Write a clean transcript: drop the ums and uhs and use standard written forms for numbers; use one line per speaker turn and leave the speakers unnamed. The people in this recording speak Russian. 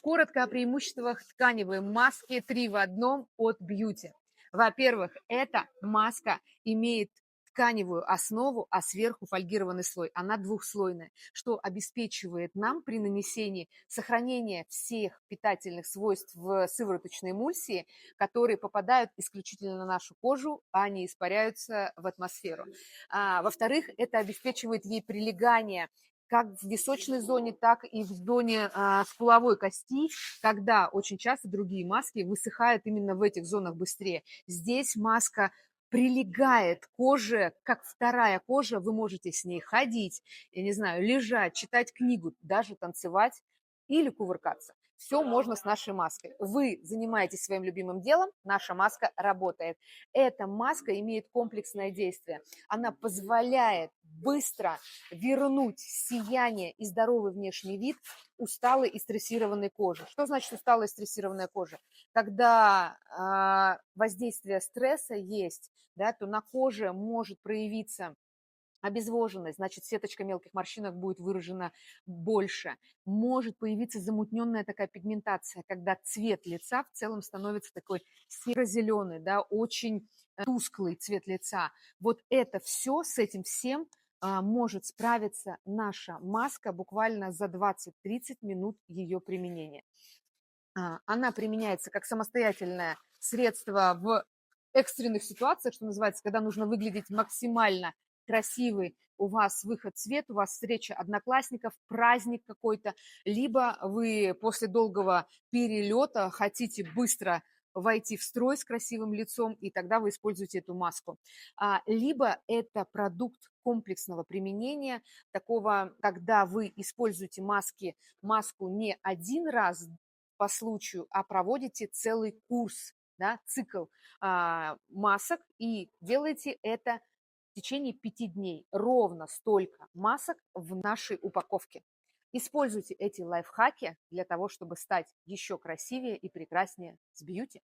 Коротко о преимуществах тканевой маски 3 в одном от Beauty. Во-первых, эта маска имеет тканевую основу, а сверху фольгированный слой. Она двухслойная, что обеспечивает нам при нанесении сохранение всех питательных свойств в сывороточной эмульсии, которые попадают исключительно на нашу кожу, а не испаряются в атмосферу. Во-вторых, это обеспечивает ей прилегание как в височной зоне, так и в зоне скуловой кости, когда очень часто другие маски высыхают именно в этих зонах быстрее. Здесь маска прилегает к коже, как вторая кожа, вы можете с ней ходить, я не знаю, лежать, читать книгу, даже танцевать или кувыркаться. Все можно с нашей маской. Вы занимаетесь своим любимым делом, наша маска работает. Эта маска имеет комплексное действие. Она позволяет быстро вернуть сияние и здоровый внешний вид усталой и стрессированной кожи. Что значит усталая и стрессированная кожа? Когда воздействие стресса есть, да, то на коже может проявиться обезвоженность, значит, сеточка мелких морщинок будет выражена больше. Может появиться замутненная такая пигментация, когда цвет лица в целом становится такой серо-зеленый, да, очень тусклый цвет лица. Вот это все, с этим всем может справиться наша маска буквально за 20-30 минут ее применения. Она применяется как самостоятельное средство в экстренных ситуациях, что называется, когда нужно выглядеть максимально красивый, у вас выход в свет, у вас встреча одноклассников, праздник какой-то, либо вы после долгого перелета хотите быстро войти в строй с красивым лицом, и тогда вы используете эту маску. Либо это продукт комплексного применения, такого, когда вы используете маску не один раз по случаю, а проводите целый курс, да, цикл масок и делаете это в течение 5 дней. Ровно столько масок в нашей упаковке. Используйте эти лайфхаки для того, чтобы стать еще красивее и прекраснее с бьюти.